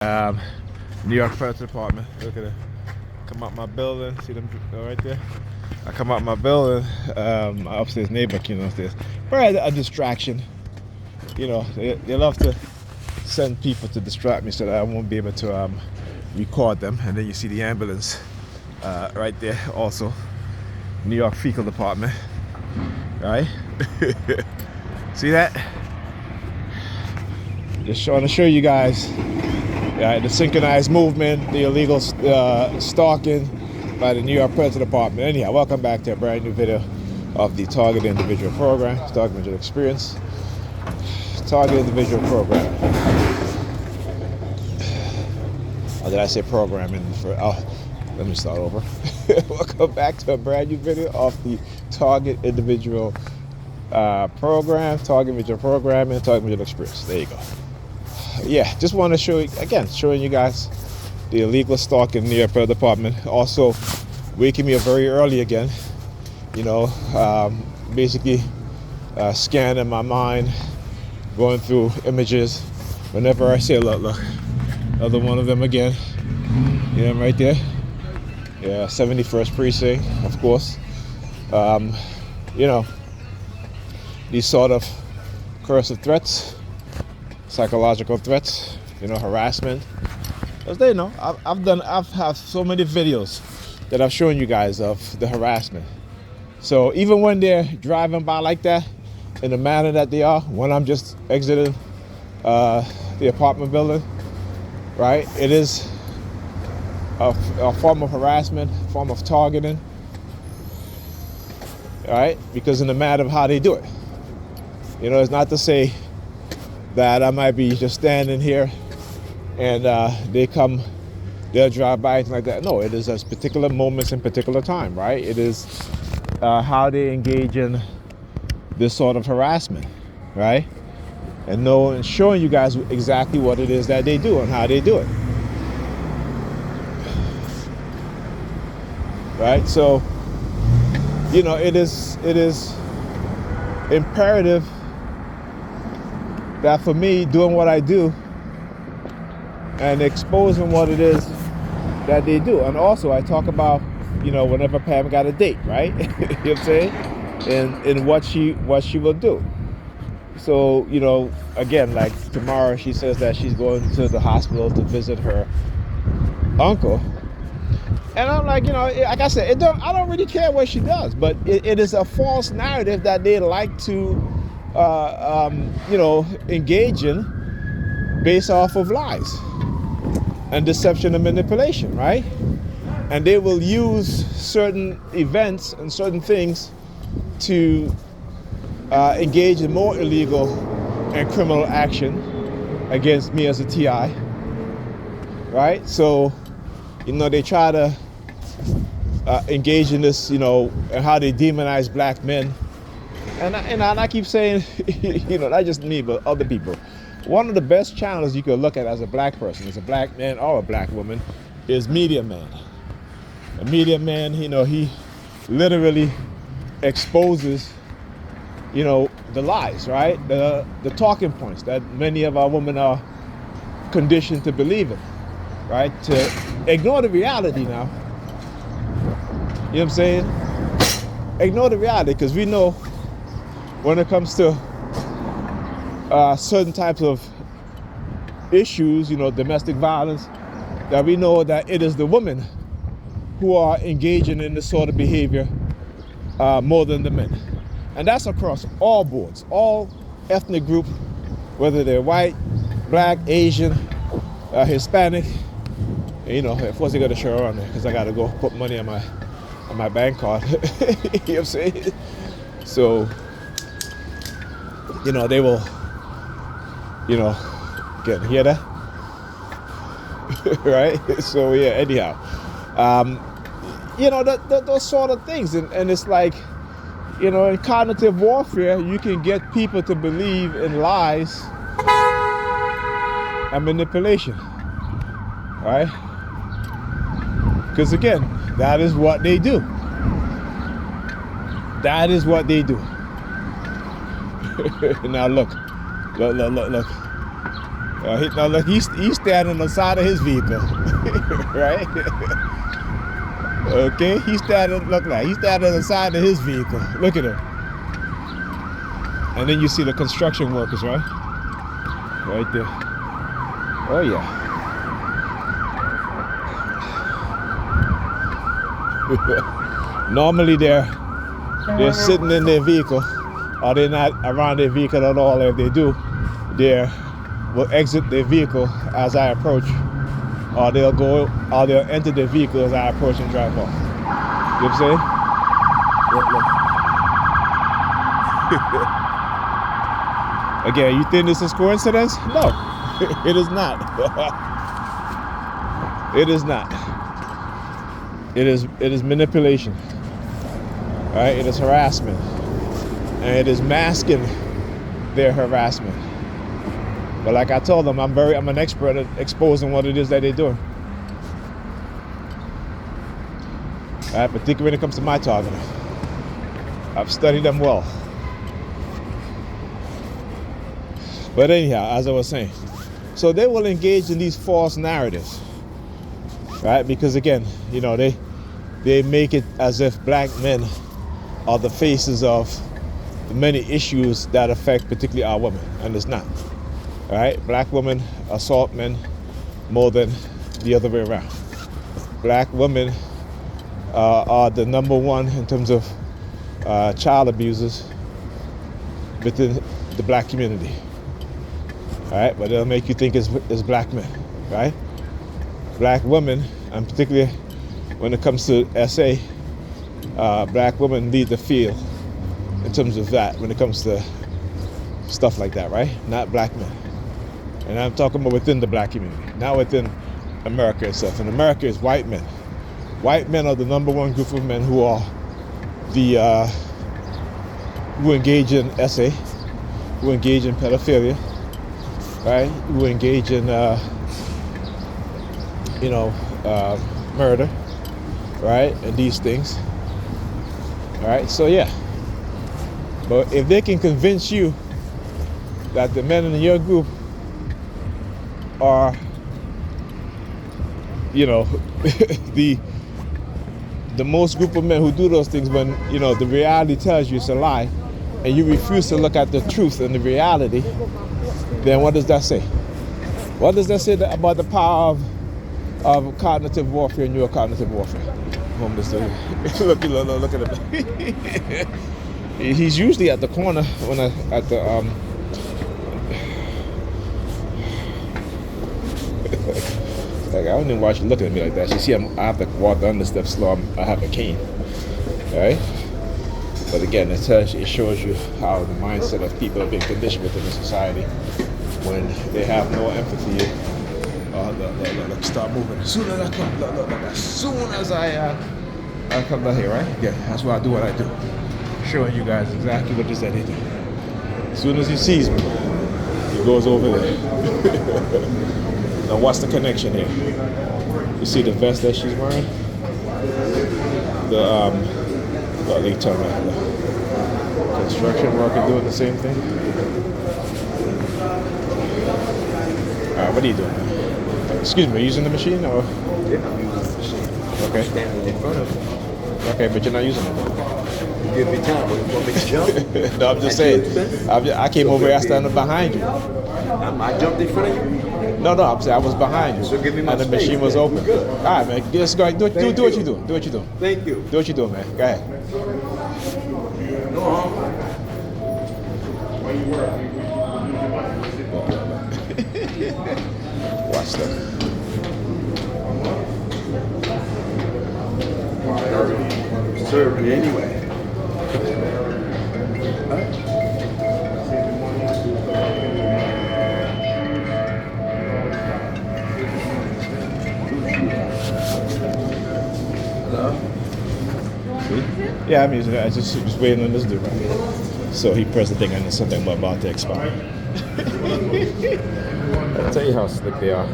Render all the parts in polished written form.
New York Predators Department. Look at it. Come out my building. See them right there? I come out my building. My upstairs neighbor came downstairs. Probably a distraction. You know, they love to send people to distract me so that I won't be able to record them. And then you see the ambulance right there also. New York Fecal Department. Right? See that? Just trying to show you guys the synchronized movement, the illegal stalking by the New York Predators Department. Anyhow, welcome back to a brand new video of the Target Individual Program, Target Individual Experience, Target Individual Program. Or did I say programming? Let me start over. Welcome back to a brand new video of the Target Individual Program, Target Individual Program, and Target Individual Experience. There you go. Yeah, just want to show you again, showing you guys the illegal stalking near the department. Also, waking me up very early again. You know, basically scanning my mind, going through images. Whenever I say, look, another one of them again. You know, right there. Yeah, 71st precinct, of course. You know, these sort of coercive threats, psychological threats, you know, harassment. As they know, I've had so many videos that I've shown you guys of the harassment. So even when they're driving by like that, in the manner that they are, when I'm just exiting the apartment building, right? It is a form of harassment, form of targeting, right? Because in the matter of how they do it. You know, it's not to say that I might be just standing here and they'll drive by and like that. No, it is at particular moments in particular time, right? It is how they engage in this sort of harassment, right? And showing you guys exactly what it is that they do and how they do it. Right? So, you know, it is imperative that for me, doing what I do and exposing what it is that they do. And also I talk about, you know, whenever Pam got a date, right? You know what I'm saying? And what she will do. So, you know, again, like tomorrow she says that she's going to the hospital to visit her uncle. And I'm like, you know, like I said, I don't really care what she does, but it is a false narrative that they like to you know, engage in based off of lies and deception and manipulation, right? And they will use certain events and certain things to engage in more illegal and criminal action against me as a TI, right? So, you know, they try to engage in this, you know, and how they demonize black men. And I keep saying, you know, not just me, but other people. One of the best channels you could look at as a black person, as a black man or a black woman, is Media Man. A Media Man, you know, he literally exposes, you know, the lies, right? The talking points that many of our women are conditioned to believe in, right? To ignore the reality now. You know what I'm saying? Ignore the reality, because we know when it comes to certain types of issues, you know, domestic violence, that we know that it is the women who are engaging in this sort of behavior more than the men. And that's across all boards, all ethnic groups, whether they're white, black, Asian, Hispanic. And, you know, of course they got to show around there because I got to go put money on my bank card. You know what I'm saying? So, you know, they will, you know, again, hear that? Right? So, yeah, anyhow. You know, those sort of things. And it's like, you know, in cognitive warfare, you can get people to believe in lies and manipulation. Right? Because, again, that is what they do. That is what they do. Now look. Now look, he's standing on the side of his vehicle, right? Okay, he's standing on the side of his vehicle. Look at him. And then you see the construction workers, right? Right there. Oh yeah. Normally they're sitting in their vehicle, or they're not around their vehicle at all. If they do, they will exit their vehicle as I approach, or they'll enter their vehicle as I approach and drive off. You know what I'm saying? Look. Again, you think this is coincidence? No, it is not. It is not. It is manipulation. All right, it is harassment, and it is masking their harassment. But like I told them, I'm an expert at exposing what it is that they're doing. All right, particularly when it comes to my targeting, I've studied them well. But anyhow, as I was saying, so they will engage in these false narratives, right? Because again, you know, they make it as if black men are the faces of the many issues that affect particularly our women, and it's not. All right, black women assault men more than the other way around. Black women are the number one in terms of child abusers within the black community. All right, but they'll make you think it's black men, right? Black women, and particularly when it comes to SA, black women lead the field in terms of that when it comes to stuff like that, right? Not black men. And I'm talking about within the black community, not within America itself. And America is white men. White men are the number one group of men who are who engage in SA, who engage in pedophilia, right? Who engage in murder, right? And these things. All right, so yeah. But if they can convince you that the men in your group are, you know, the most group of men who do those things, when, you know, the reality tells you it's a lie, and you refuse to look at the truth and the reality, then what does that say? What does that say about the power of cognitive warfare and neurocognitive warfare? Homeless dude. Look at him. He's usually at the corner like, I don't even watch you looking at me like that. You see, I have to walk down the steps slow. I have a cane, all right? But again, it shows you how the mindset of people have been conditioned within the society when they have no empathy. Look, start moving. As soon as I come, look, as soon as I come down here, right? Yeah, that's why I do what I do. Showing you guys exactly what it is that they do. As soon as he sees me, he goes over there. Now what's the connection here? You see the vest that she's wearing? The construction worker doing the same thing. Alright, what are you doing? Excuse me, are you using the machine or? Yeah, I'm using the machine. Okay. Standing in front of it. Okay, but you're not using it. Give me time. What, you want me to jump? No, I'm just saying. I came over here, I standing behind you. I jumped in front of you? No, I'm saying I was behind you. So give me my and the space, machine was man. open. Good. All right, man. Just go ahead. Do what you're doing. Do what you're doing. Thank you. Do what you're doing, man. Go ahead. No harm. Watch that. Serve me anyway. Hello? See? Yeah, I'm using it. I just waiting on this dude right here. So he pressed the thing and it's something about to expire. I'll tell you how slick they are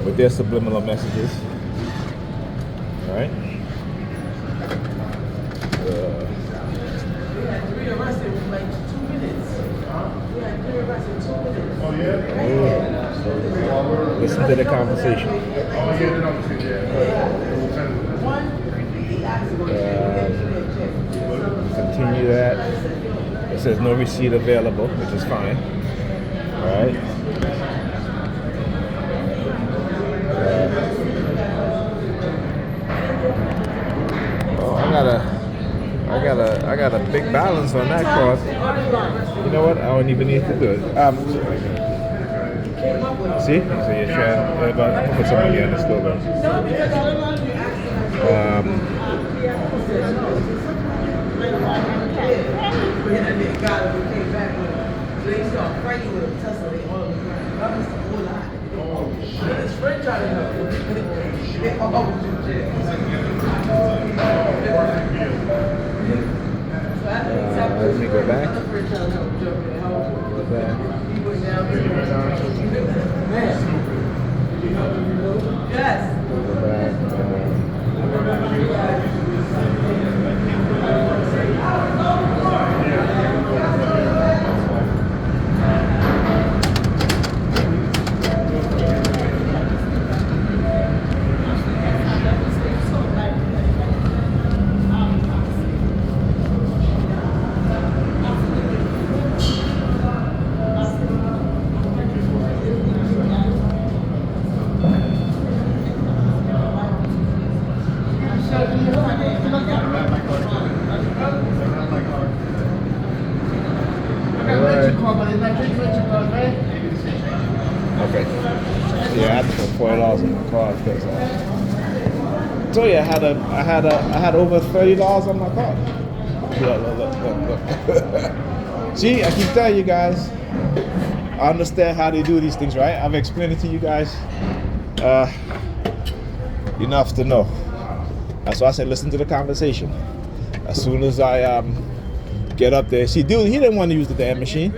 with their subliminal messages. All right. Listen to the conversation. Continue that. It says no receipt available, which is fine. All right. I got a big balance on that card. You know what? I don't even need to do it. See? So you're trying. I'm gonna put some money on the stove. Let me go back. Go back. Yes. Go back. Okay. Yeah, I had to put $40 in my card because so yeah, I had over $30 on my card. Look. See, I keep telling you guys, I understand how they do these things, right? I've explained it to you guys enough to know. That's why I said listen to the conversation. As soon as I get up there, see, dude, he didn't want to use the damn machine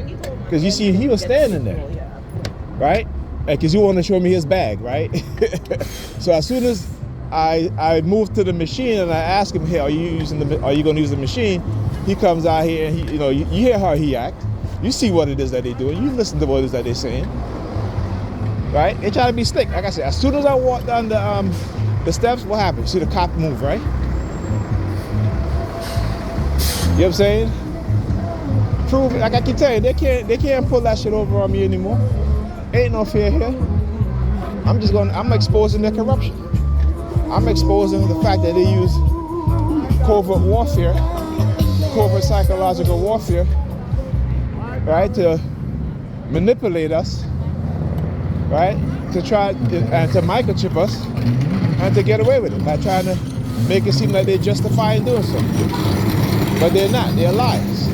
because you see, he was standing there, right? Because he wanted to show me his bag, right? So as soon as I moved to the machine and I asked him, "Hey, are you going to use the machine?" He comes out here and you hear how he act. You see what it is that they're doing. You listen to what it is that they're saying, right? They try to be slick. Like I said, as soon as I walked down the steps, what happened? See the cop move, right? You know what I'm saying? Prove, like I keep telling you, they can't pull that shit over on me anymore. Ain't no fear here. I'm exposing their corruption. I'm exposing the fact that they use covert warfare, covert psychological warfare, right, to manipulate us, right, to try and to microchip us and to get away with it by trying to make it seem like they're justified doing so. But they're not. They're liars.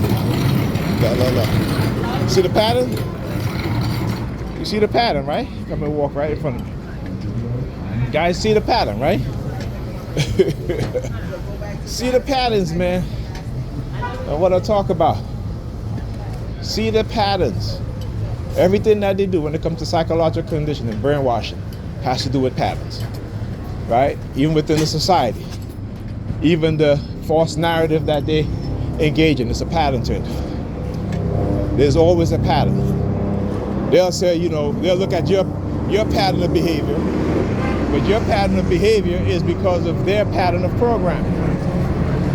Look. See the pattern? You see the pattern, right? Come and walk right in front of me. Guys, see the pattern, right? See the patterns, man. And what I talk about. See the patterns. Everything that they do when it comes to psychological conditioning, brainwashing, has to do with patterns, right? Even within the society. Even the false narrative that they engage in, it's a pattern to it. There's always a pattern. They'll say, they'll look at your pattern of behavior, but your pattern of behavior is because of their pattern of programming.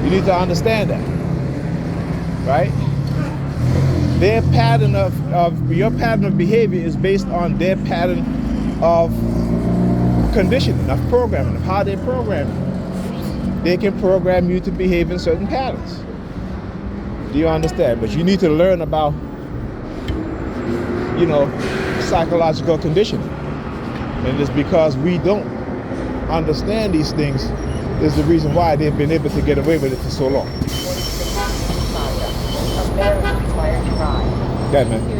You need to understand that, right? Their pattern your pattern of behavior is based on their pattern of conditioning, of programming, of how they program you. They can program you to behave in certain patterns. Do you understand? But you need to learn about, psychological conditioning. And it's because we don't understand these things is the reason why they've been able to get away with it for so long. Yeah, man.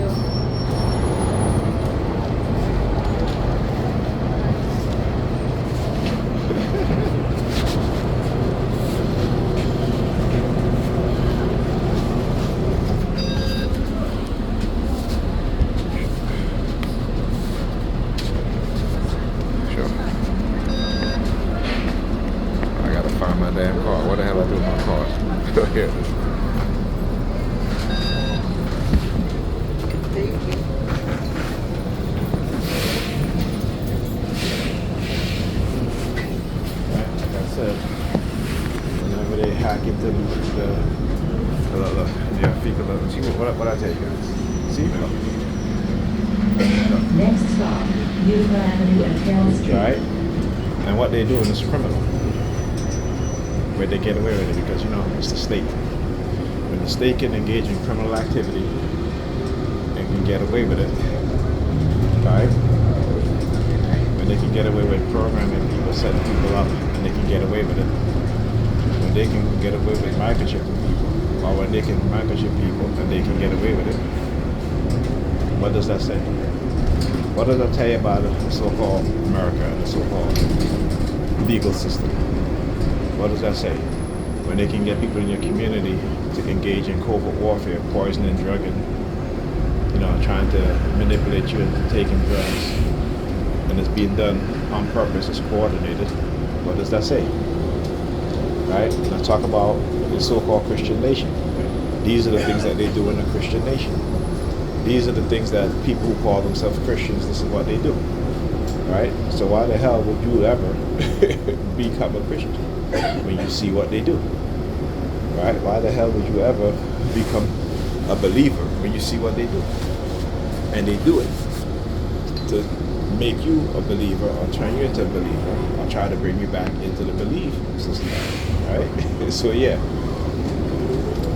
Damn car. What the hell I do with my car? Here it is. back into the fecal. See what I tell you guys. See? Next stop, Utica Avenue and Carroll Street. Right? And what they're doing is criminal. Where they get away with it because, it's the state. When the state can engage in criminal activity and can get away with it, right? When they can get away with programming people, setting people up, and they can get away with it. When they can get away with microchipping people, or when they can microchip people and they can get away with it, what does that say? What does that tell you about the so-called America and the so-called legal system? What does that say? When they can get people in your community to engage in covert warfare, poisoning, drugging, trying to manipulate you into taking drugs, and it's being done on purpose, it's coordinated, what does that say? Right? Now talk about the so-called Christian nation. These are the things that they do in a Christian nation. These are the things that people who call themselves Christians, this is what they do. Right? So why the hell would you ever become a Christian when you see what they do? Right? Why the hell would you ever become a believer when you see what they do? And they do it to make you a believer or turn you into a believer or try to bring you back into the belief system. Right? So yeah,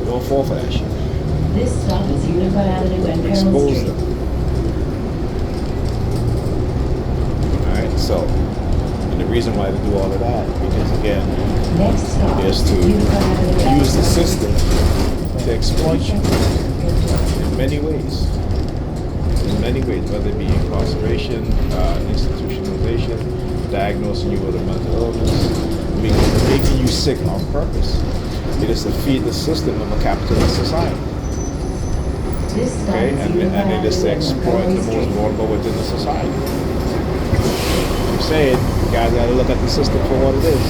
don't fall for that shit. This stop is Utica Avenue and Carroll Expose Street. them. Alright, so, and the reason why they do all of that, because again, Next stop, is to Utica Avenue and use the Carroll system to exploit you in many ways. In many ways, whether it be incarceration, institutionalization, diagnosing you with a mental illness, making you sick on purpose. It is to feed the system of a capitalist society. This stop Okay, is and Utica it is to Avenue and exploit Carroll the most Street. vulnerable within the society. I'm saying, you guys gotta look at the system for what it is.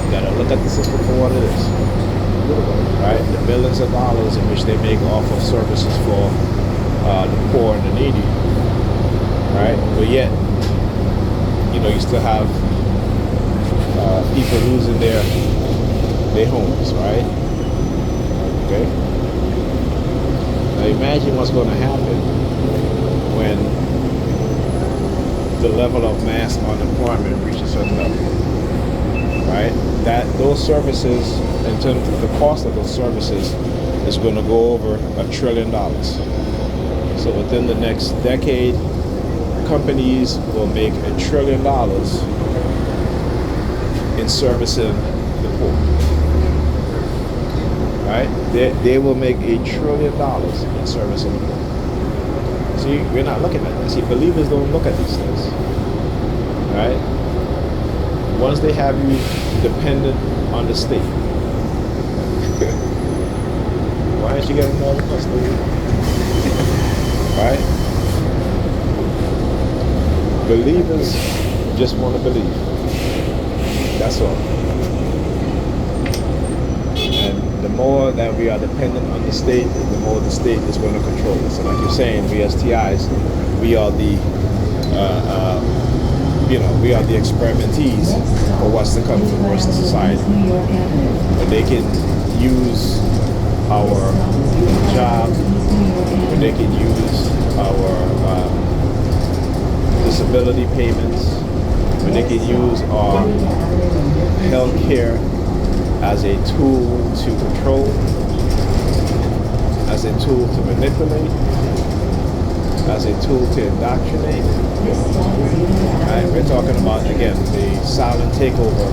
You gotta look at the system for what it is. Right? The billions of dollars in which they make off of services for the poor and the needy. Right? But yet, you still have people losing their homes, right? Okay? Now imagine what's going to happen when the level of mass unemployment reaches a certain level, right? That those services, in terms of the cost of those services, is going to go over $1 trillion. So within the next decade, companies will make $1 trillion in servicing the poor. Right? They will make $1 trillion in servicing the poor. See, we're not looking at that. See, believers don't look at these things. Right? Once they have you dependent on the state, why aren't you getting more custody? Right? Believers just want to believe. That's all. And the more that we are dependent on the state, the more the state is going to control us. And like you're saying, we as TIs, we are the, we are the experimentees for what's to come from the rest of society. But they can use our job, but they can use our disability payments, but they can use our health care as a tool to control, as a tool to manipulate, as a tool to indoctrinate. Right? We're talking about, again, the silent takeover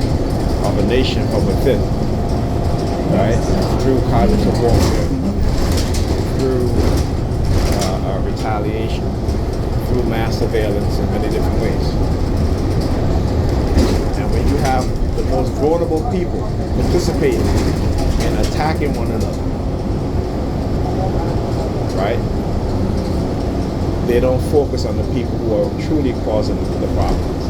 of a nation from within, right? Through cognitive warfare, through retaliation, through mass surveillance in many different ways. And when you have the most vulnerable people participating in attacking one another, right? They don't focus on the people who are truly causing the problems.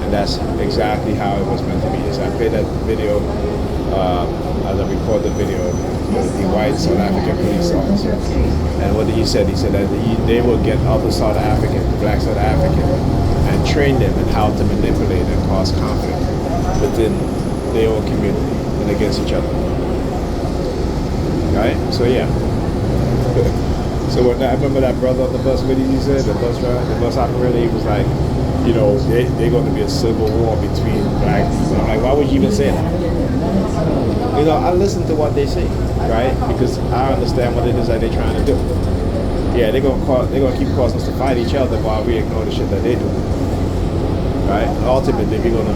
And that's exactly how it was meant to be. So I played that video as I record the video of the white South African police officer. And what he said that they will get other black South African, and train them in how to manipulate and cause conflict within their own community and against each other. Right? So yeah. So when I remember that brother on the bus, what did he say? The bus driver, the bus operator, he was like, you know, they're going to be a civil war between black people. I'm like, why would you even say that? You know, I listen to what they say, right? Because I understand what it is that they're trying to do. Yeah, they're gonna keep causing us to fight each other while we ignore the shit that they do. Right? Ultimately, we're gonna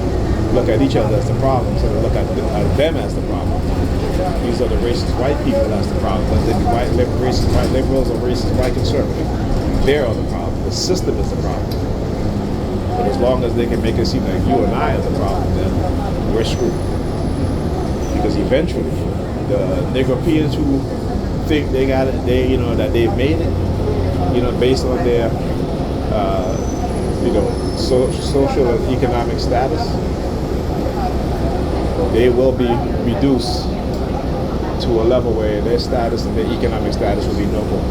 look at each other as the problem instead of look at them as the problem. These are the racist white people that's the problem. Whether they be racist white liberals or racist white conservatives, they're the problem. The system is the problem. But as long as they can make it seem like you and I are the problem, then we're screwed. Because eventually, the Negropeans who think they got it, that they've made it, based on their, social and economic status, they will be reduced to a level where their status and their economic status will be no more.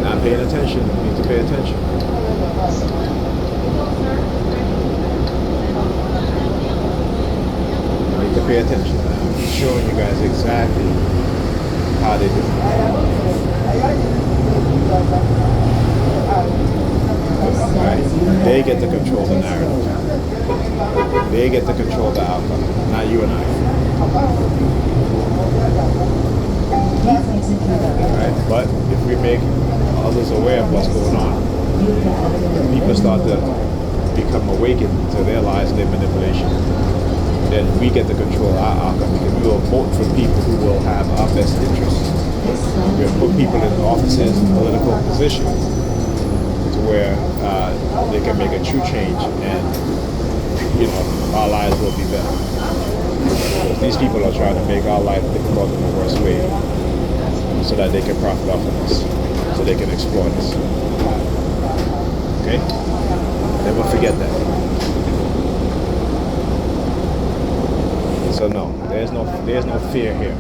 Not paying attention, you need to pay attention. You need to pay attention. I'm showing you guys exactly how they do it. Right? They get to control the narrative. They get to control the outcome, not you and I. Right? But if we make others aware of what's going on, people start to become awakened to their lies and their manipulation, then we get to control our outcome because we will vote for people who will have our best interests. We'll put people in offices and political positions to where they can make a true change and our lives will be better. Because these people are trying to make our life difficult in the worst way so that they can profit off of us, so they can exploit us. Okay? Never forget that. So no, there's no fear here.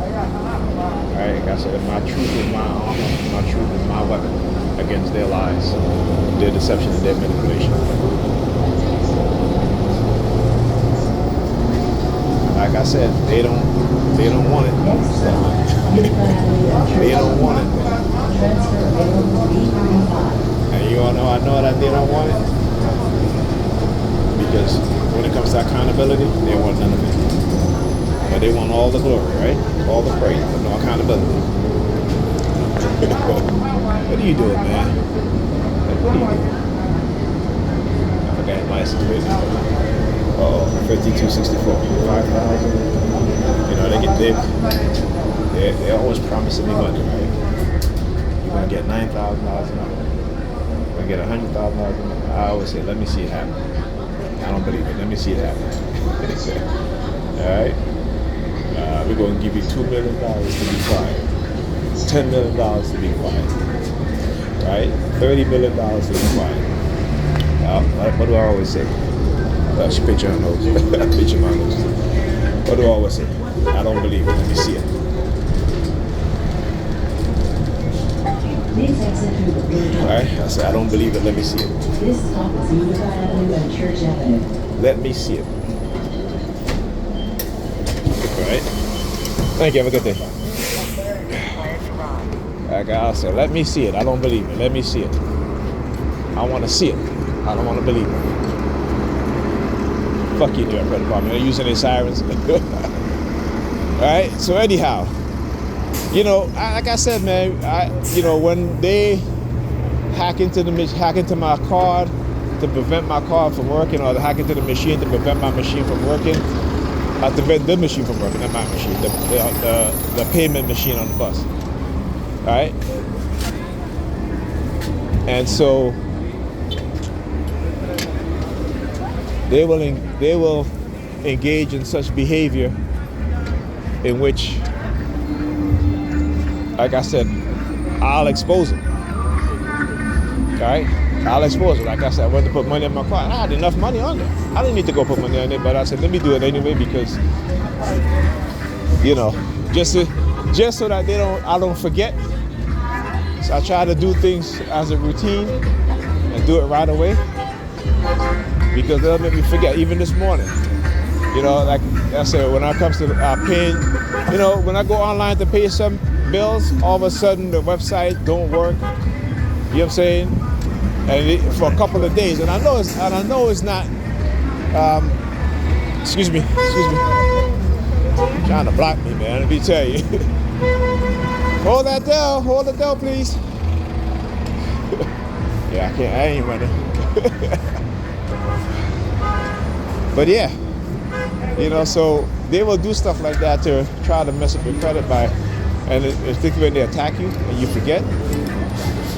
Alright, like I said, my truth is my armor, my truth is my weapon against their lies, their deception, and their manipulation. Like I said, they don't want it. They don't want it. And you all know I know that they don't want it. Because when it comes to accountability, they want none of it. But they want all the glory, right? All the praise, but no accountability. What are you doing, man? What are you doing? I forgot license plate number. 5264, 5,000. They're always promising me money, right? You're gonna get $9,000 an hour. You're gonna get $100,000. I always say, let me see it happen. I don't believe it. Let me see it happen. All right. We're gonna give you $2 million to be quiet, $10 million to be quiet, right? $30 million to be quiet. What do I always say? She picture her nose. Picture my nose. What do I always say? I don't believe it. Let me see it. Alright? I said, I don't believe it. Let me see it. This stop is Utica Avenue and Church Avenue. Let me see it. Alright? Thank you. Have a good day. Like I said, let me see it. I don't believe it. Let me see it. I want to see it. I don't want to believe it. Fuck you, New York Credit Department. They're using their sirens. Alright? So anyhow, like I said, man, when they hack into my card to prevent my card from working, or hack into the machine to prevent my machine from working, to prevent the machine from working, not my machine, the payment machine on the bus. Alright? And so they will engage in such behavior in which, like I said, I'll expose it. Alright? I'll expose it. Like I said, I went to put money in my car. I had enough money on there. I didn't need to go put money on it, but I said, let me do it anyway because, just so that I don't forget. So I try to do things as a routine and do it right away. because they'll make me forget. Even this morning, you know, like I said, when it comes to paying, you know, when I go online to pay some bills, all of a sudden the website don't work. You know what I'm saying? And for a couple of days, and I know it's not. Excuse me. Trying to block me, man. Let me tell you. Hold it down, please. Yeah, I ain't running. But yeah, you know, so they will do stuff like that to try to mess up your credit and particularly when they attack you and you forget.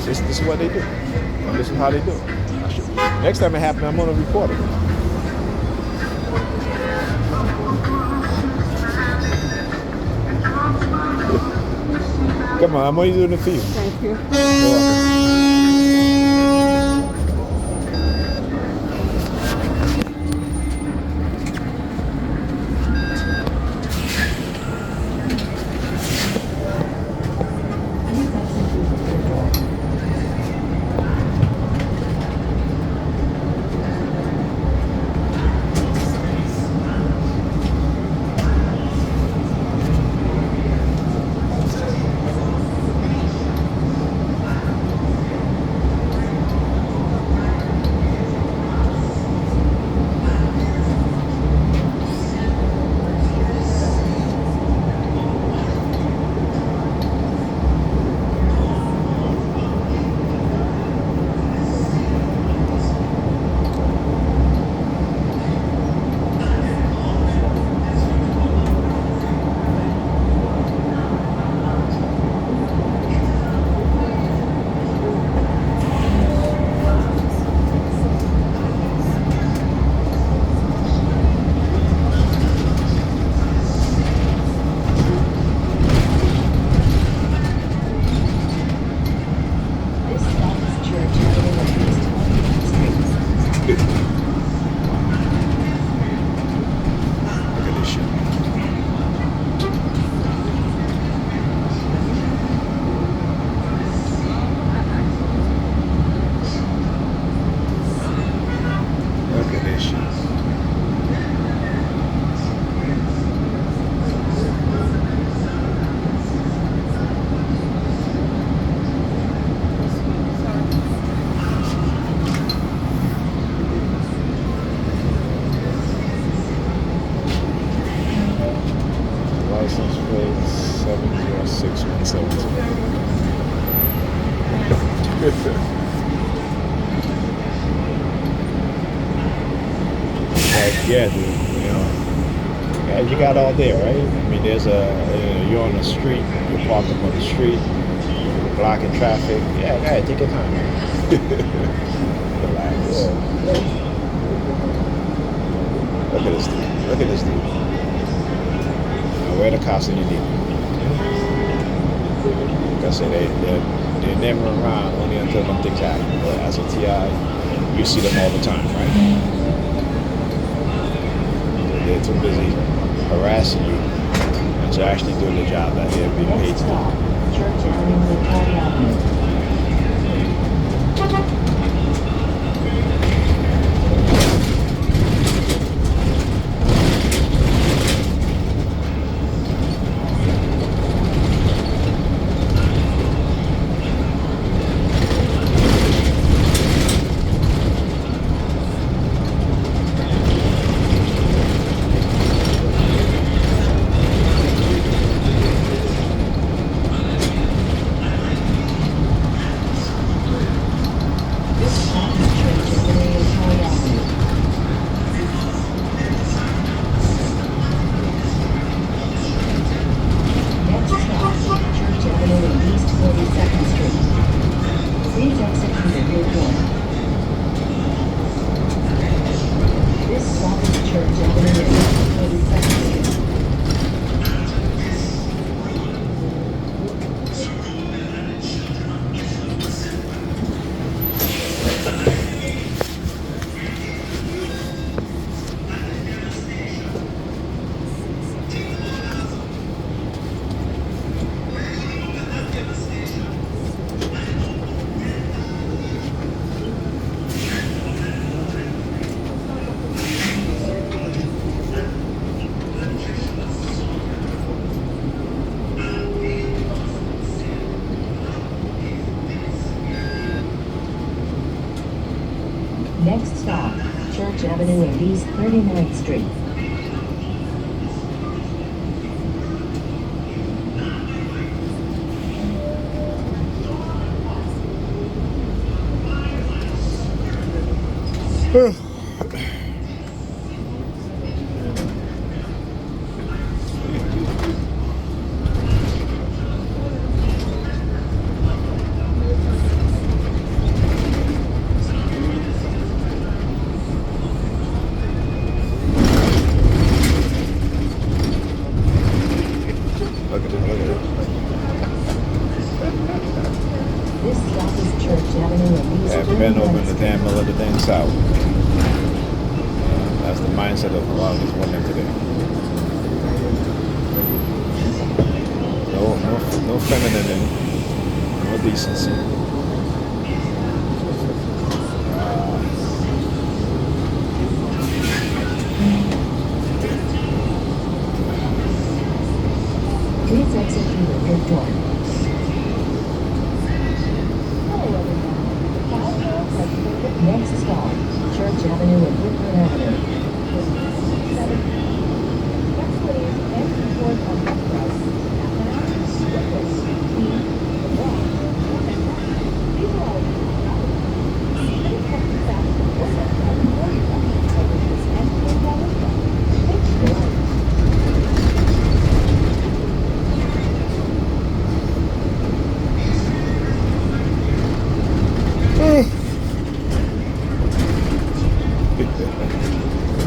This is what they do. And this is how they do it. Next time it happens, I'm gonna report it. Come on, I'm only doing it for you. Thank you. You're welcome. License plate 706172. Yeah, dude. You know, yeah, you got all day, right? I mean, you're on the street, you're parked up on the street, you're blocking traffic. Yeah, take your time, man. Relax. Look at this dude. Now, where the cops in your deal? Like I said, they're never around only until them things happen. But as a TI, you see them all the time, right? They're too busy harassing you and to actually doing the job that they're being paid to do. Church Avenue, Next stop, Church Avenue and East 39th Street. Look at it, look at it. This stop is Church Avenue and East Yeah, bend over in the 39th damn middle of the damn south. That's the mindset of a lot of these women today. No femininity, no decency. Please exit through the rear door. Next stop, Church Avenue and Woodland Avenue.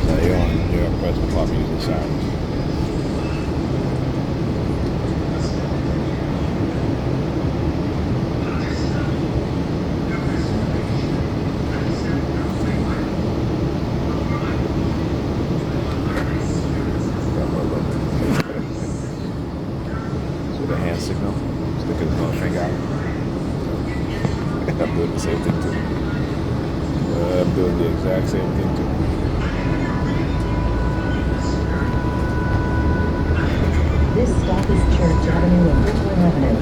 So you're on New York Predators Dept using sirens. So the hand signal, sticking his little finger out. I'm doing the same thing too. I'm doing the exact same thing too. This stop is Church Avenue and Woodland Avenue.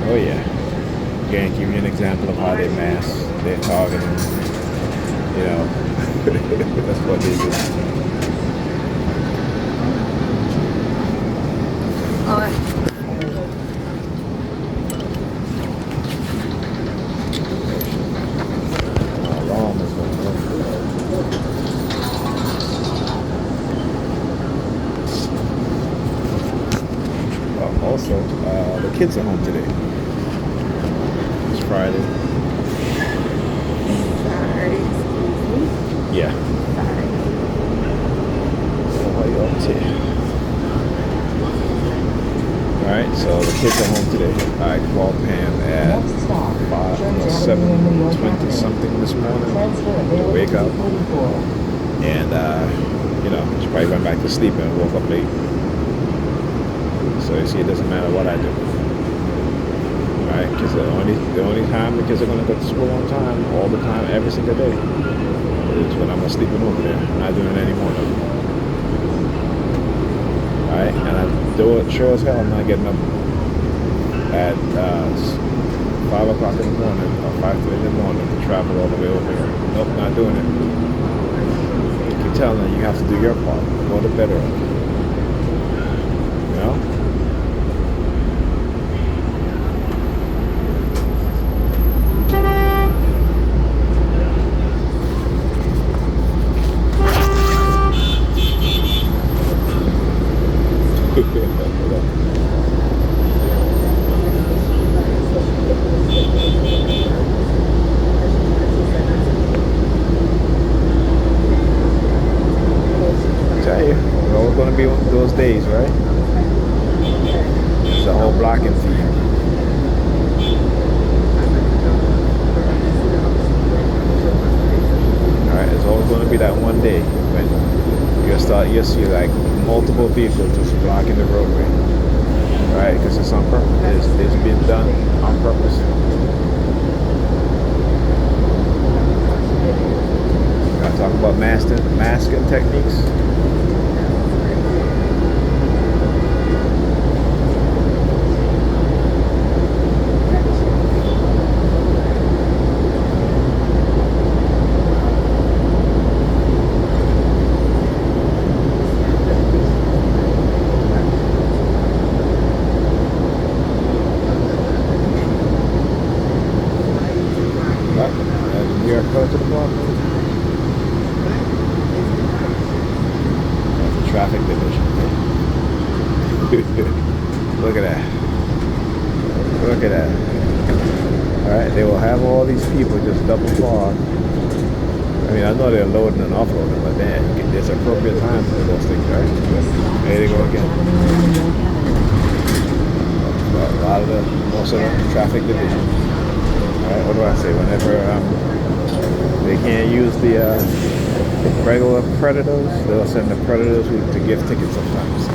Oh yeah. Again, give you an example of how they mask, they're targeting, you know, that's what they do. Alarm is going also, the kids are home today. It's Friday. Sorry, excuse me. Yeah. Sorry. So how you up to? Alright, so the kids are home today. I called Pam at Next stop, Church Avenue and New York 7:20 Avenue. something this morning Transfer to available wake up. to 44. And, you know, she probably went back to sleep and woke up late. So you see, it doesn't matter what I do. Alright, because the only time the kids are going to go to school on time, all the time, every single day, is when I'm sleeping over there. I'm not doing it anymore. Alright, and I do it sure as hell. I'm not getting up at 5 o'clock in the morning or 5:30 in the morning to travel all the way over here. Nope, not doing it. I keep telling them you have to do your part. Go to bed early. You know? Tell you, it's always going to be one of those days, right? It's a whole blocking for you. Alright, it's always going to be that one day when you'll see like multiple vehicles just blocking the roadway. right? Because it's on purpose. It's being done on purpose. Gotta talk about masking techniques. To the block. That's the traffic division. Look at that. Look at that. Alright, they will have all these people just double park. I mean, I know they're loading and offloading, but man, there's appropriate time for those things, right? There they go again. Most of the traffic division. Alright, what do I say? Whenever they can't use the regular Predators, they'll send the Predators to gift tickets sometimes.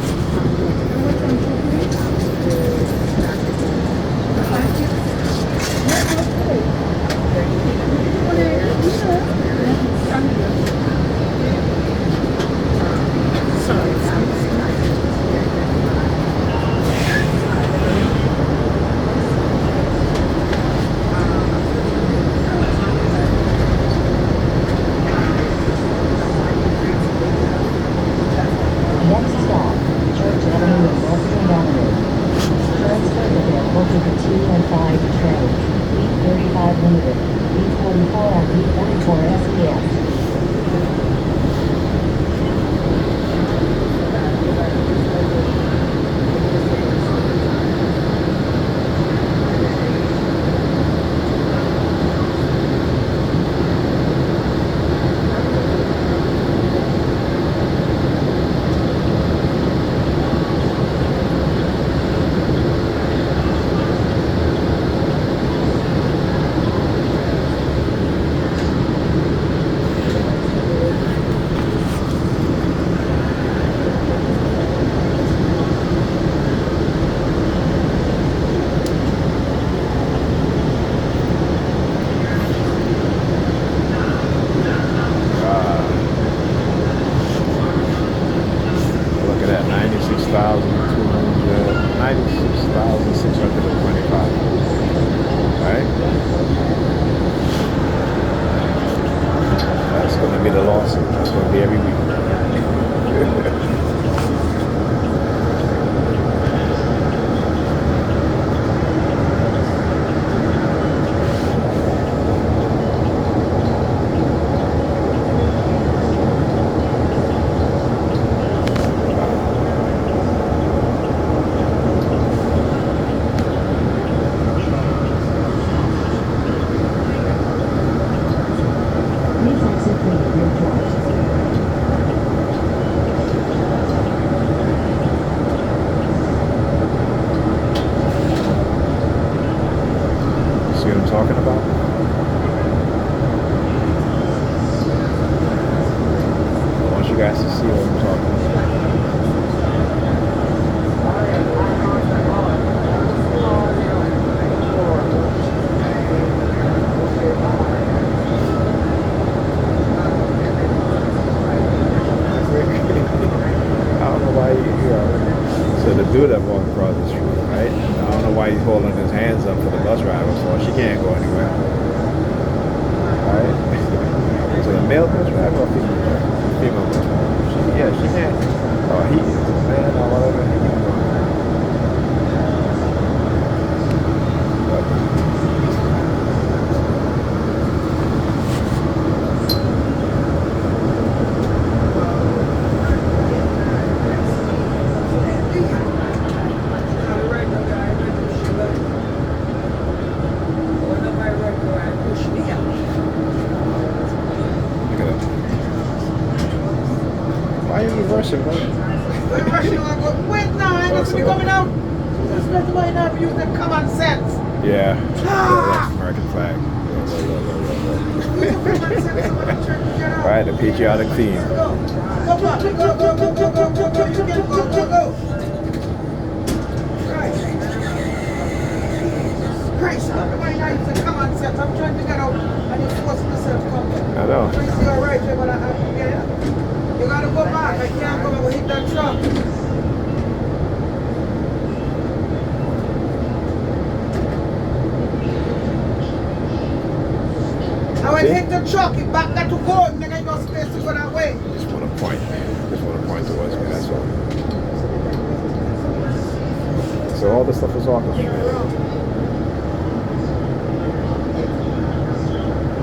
Dude that walked across the street, right? I don't know why he's holding his hands up for the bus driver, so she can't go anywhere. Alright? So the male bus driver or female bus driver? She can't. Oh, he is a man or whatever. He can't go anywhere. Russian, bro. Wait now, I must be coming out. That's why I use the common sense. Yeah. That's American flag. Alright, the patriotic theme. Go. You can go. your truck, you back that to go, nigga, you got space to go that way. Just want to point towards me, that's all. So all this stuff is orchestrated.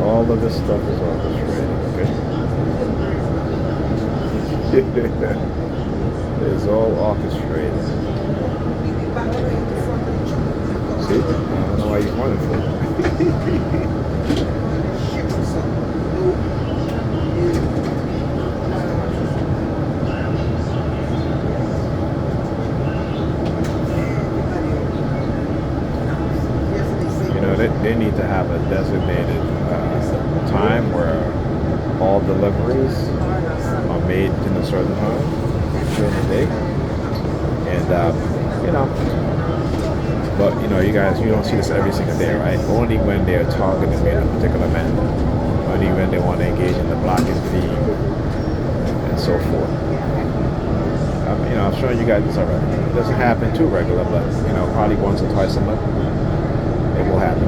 All of this stuff is orchestrated, okay? It's all orchestrated. See? I don't know why you're pointing for. They need to have a designated time where all deliveries are made in a certain time during the day, and you guys, you don't see this every single day, right? Only when they're targeting me in a particular manner, only when they want to engage in the blocking theme and so forth. I'm showing you guys this already. It doesn't happen too regular, but probably once or twice a month it will happen.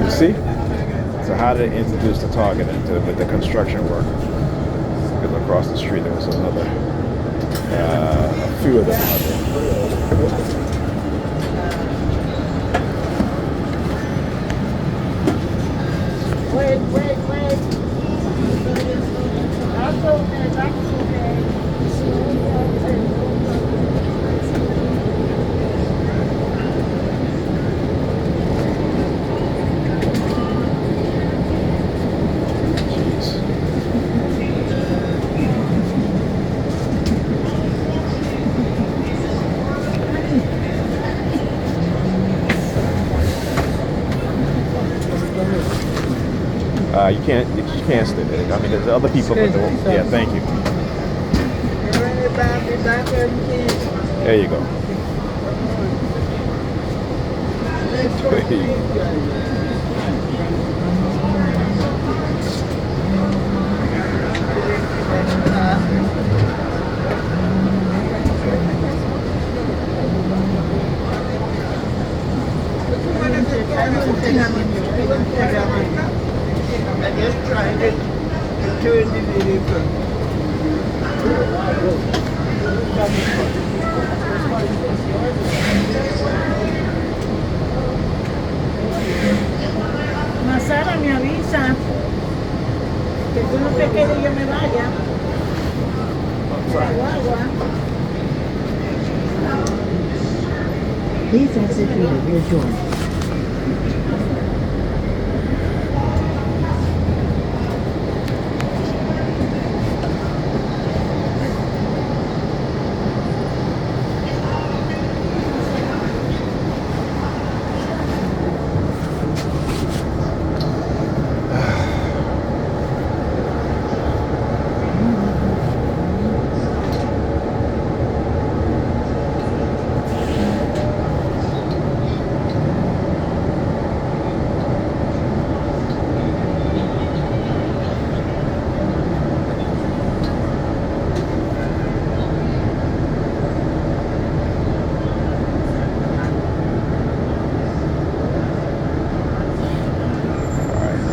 You see? So how did they introduce the target with the construction worker? Because across the street there was another, a few of them out there. Wait. That's okay. You can't stay there. I mean, there's other people. Yeah, thank you. There you go. I just tried it and turned it in. Masara me avisa que tú no te quedes y yo me vaya. Agua. Please exit through the rear door.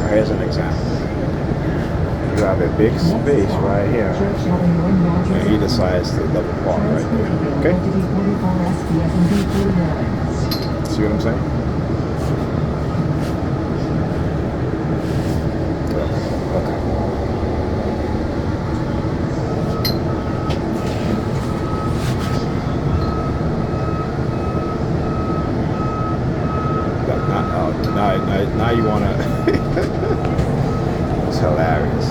Here's an example. You have a big space right here, and he decides to double park right there. Okay? See what I'm saying? Okay. Now you wanna. It's hilarious.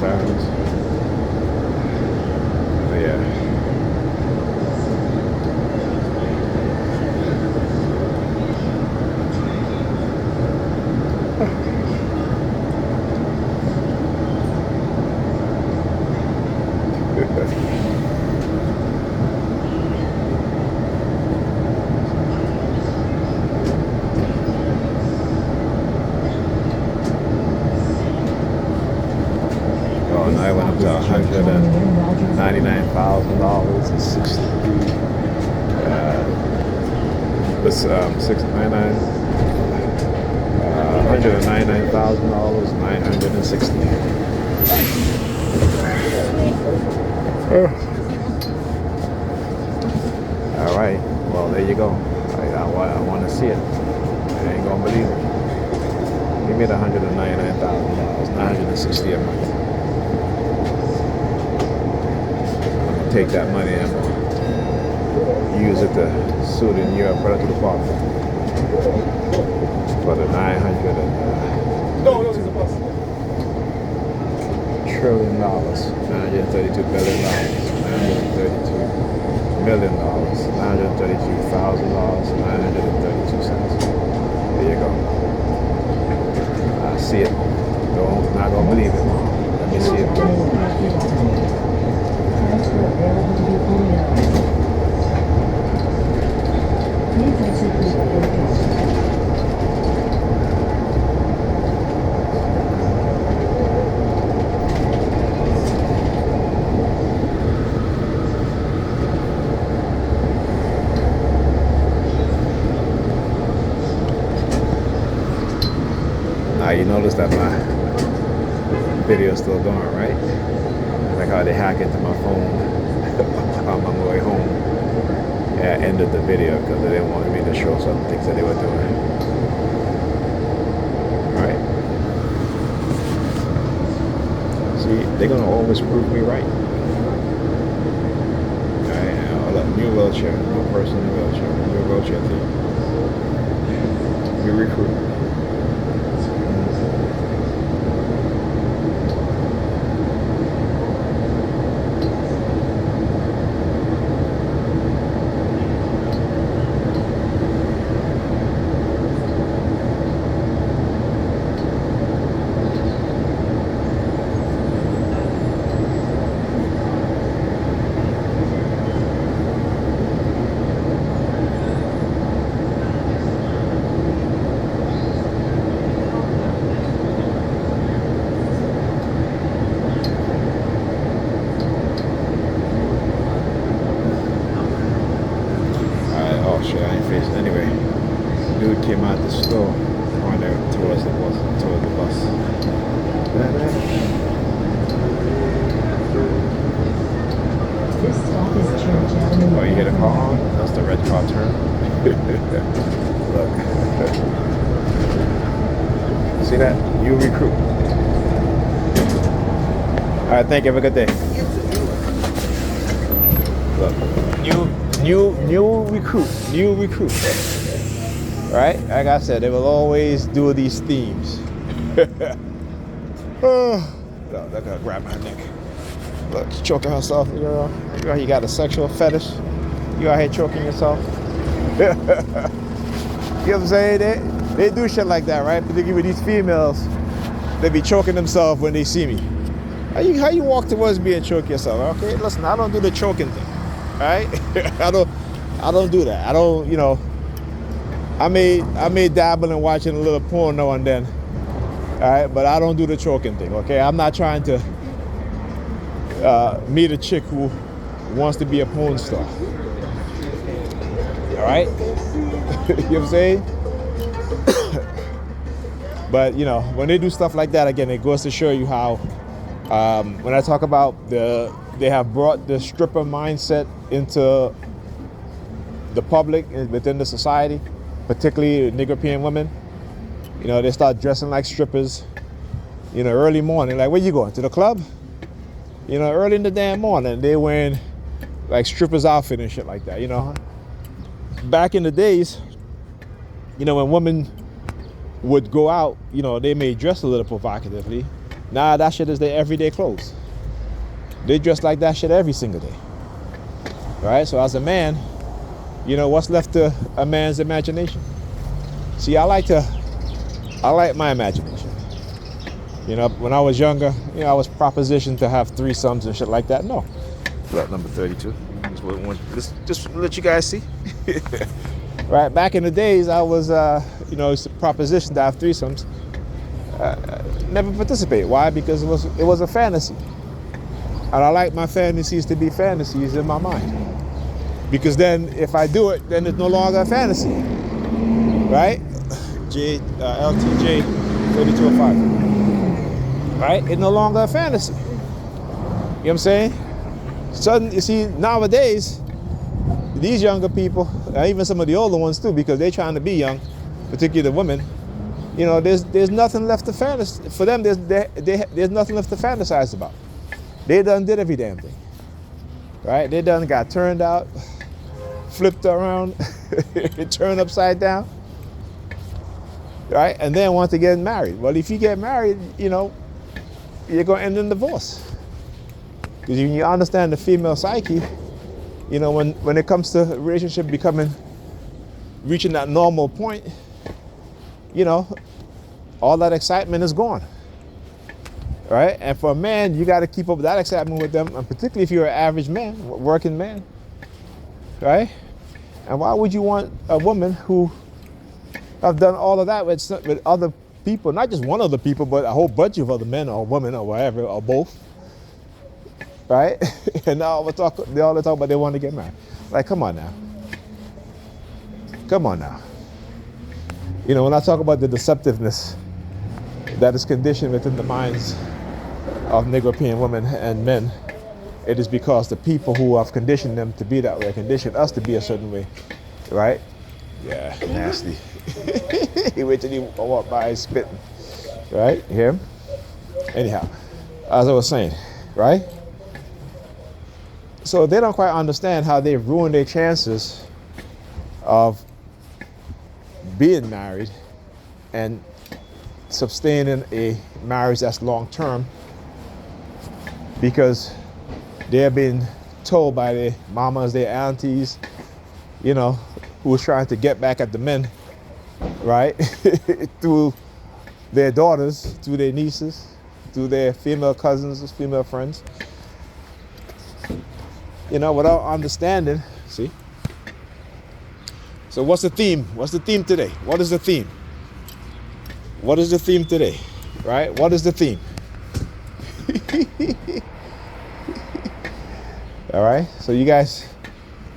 concerns. But yeah. Oh, no, I went up to $199,000 and 60. This 699. $199,000, 960. All right. Well, there you go. I want to see it. I ain't gonna believe it. Give me the $199,000, 960 a month. I'm gonna take that money and I'm gonna use it to sue the NY Predators Dept for the $900 trillion, $932 billion, $932 million, $932,000, 932 cents. There you go. I see it. Not gonna believe it. Let me see it. Transfer available to be fully authorized. Please execute the Now you notice that my video is still going, right? Like how they hack into my phone on my way home. Yeah, I ended the video because they didn't want me to show some things that they were doing. Right? See, they're gonna always prove me right. Alright, now look, new wheelchair, new person in the wheelchair, new wheelchair team. New recruit. Anyway, dude came out the store on there towards the bus. This stop is Church Avenue. Oh, you hear the car on? That's the red car turn. Look. See that? You recruit. All right, thank you. Have a good day. Look, new recruit. Right? Like I said, they will always do these themes. Oh, they're gonna grab my neck. Look, she's choking herself, girl. You got a sexual fetish. You out here choking yourself. You know what I'm saying? They do shit like that, right? Particularly with these females, they be choking themselves when they see me. How you walk towards me and choke yourself? Okay, listen, I don't do the choking thing, right? I don't do that. I don't, you know. I may dabble in watching a little porn now and then, all right, but I don't do the choking thing. Okay, I'm not trying to meet a chick who wants to be a porn star. All right, you know what I'm saying? But you know, when they do stuff like that, again, it goes to show you how when I talk about they have brought the stripper mindset into the public and within the society, particularly Nigerian women. You know, they start dressing like strippers, you know, early morning. Like, where you going? To the club? You know, early in the damn morning, they wearing like strippers outfit and shit like that, you know. Back in the days, you know, when women would go out, you know, they may dress a little provocatively, Nah, that shit is their everyday clothes. They dress like that shit every single day. Right? So as a man, you know, what's left to a man's imagination? See, I like my imagination. You know, when I was younger, you know, I was propositioned to have threesomes and shit like that. No. Look, number 32. Just let you guys see. Right? Back in the days, I was, you know, propositioned to have threesomes. Never participate. Why? Because it was a fantasy. And I like my fantasies to be fantasies in my mind. Because then, if I do it, then it's no longer a fantasy. Right? LTJ 3205. Right? It's no longer a fantasy. You know what I'm saying? Suddenly, you see, nowadays, these younger people, even some of the older ones too, because they're trying to be young, particularly the women, you know, there's nothing left to fantasize. For them, there's nothing left to fantasize about. They done did every damn thing. Right? They done got turned out, flipped around, turned upside down. Right? And then want to get married. Well, if you get married, you know, you're going to end in divorce. Because when you understand the female psyche, you know, when it comes to a relationship reaching that normal point, you know, all that excitement is gone. Right? And for a man, you got to keep up that excitement with them, and particularly if you're an average man, working man. Right? And why would you want a woman who have done all of that with other people, not just one other people, but a whole bunch of other men or women or whatever, or both? Right? And now they talk about they want to get married. Like, come on now. Come on now. You know, when I talk about the deceptiveness that is conditioned within the minds of Negropean women and men, it is because the people who have conditioned them to be that way, conditioned us to be a certain way. Right? Yeah, nasty. He wait till he walk by spitting. Right? You hear him? Anyhow, as I was saying, right? So they don't quite understand how they've ruined their chances of being married and sustaining a marriage that's long term, because they're being told by their mamas, their aunties, you know, who are trying to get back at the men, right? Through their daughters, through their nieces, through their female cousins, female friends. You know, without understanding, see? So what's the theme? What's the theme today? What is the theme? What is the theme today? Right? What is the theme? All right? So you guys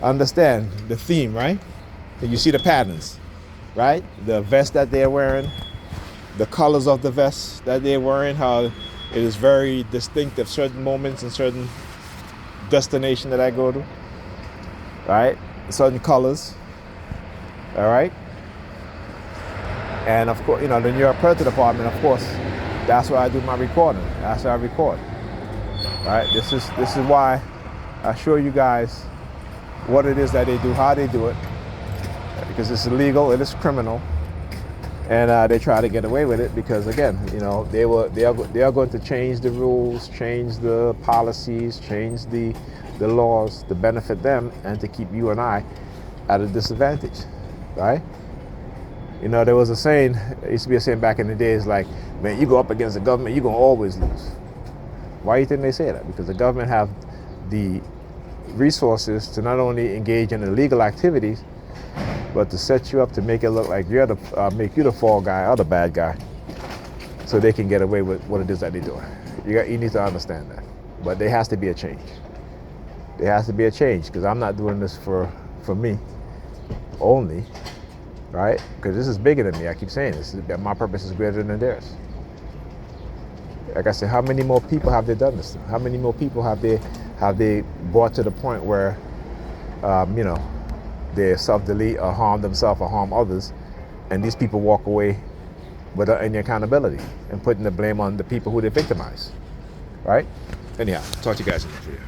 understand the theme, right? And you see the patterns, right? The vest that they're wearing, the colors of the vest that they're wearing, how it is very distinctive, certain moments and certain destination that I go to, right? Certain colors, all right? And of course, you know, the NY Predators Department, of course, that's where I do my recording. That's where I record, right? This is why I show you guys what it is that they do, how they do it, because it's illegal, it is criminal, and they try to get away with it because, again, you know, they are going to change the rules, change the policies, change the laws to benefit them and to keep you and I at a disadvantage, right? You know, there was a saying, there used to be a saying back in the days, like, man, you go up against the government, you're going to always lose. Why do you think they say that? Because the government have the resources to not only engage in illegal activities, but to set you up to make it look like you're make you the fall guy or the bad guy, so they can get away with what it is that they're doing. You need to understand that. But there has to be a change. There has to be a change, because I'm not doing this for me only, right? Because this is bigger than me. I keep saying this. My purpose is greater than theirs. Like I said, how many more people have they done this to? How many more people have they brought to the point where, you know, they self-delete or harm themselves or harm others, and these people walk away without any accountability and putting the blame on the people who they victimize, right? Anyhow, talk to you guys in the next video.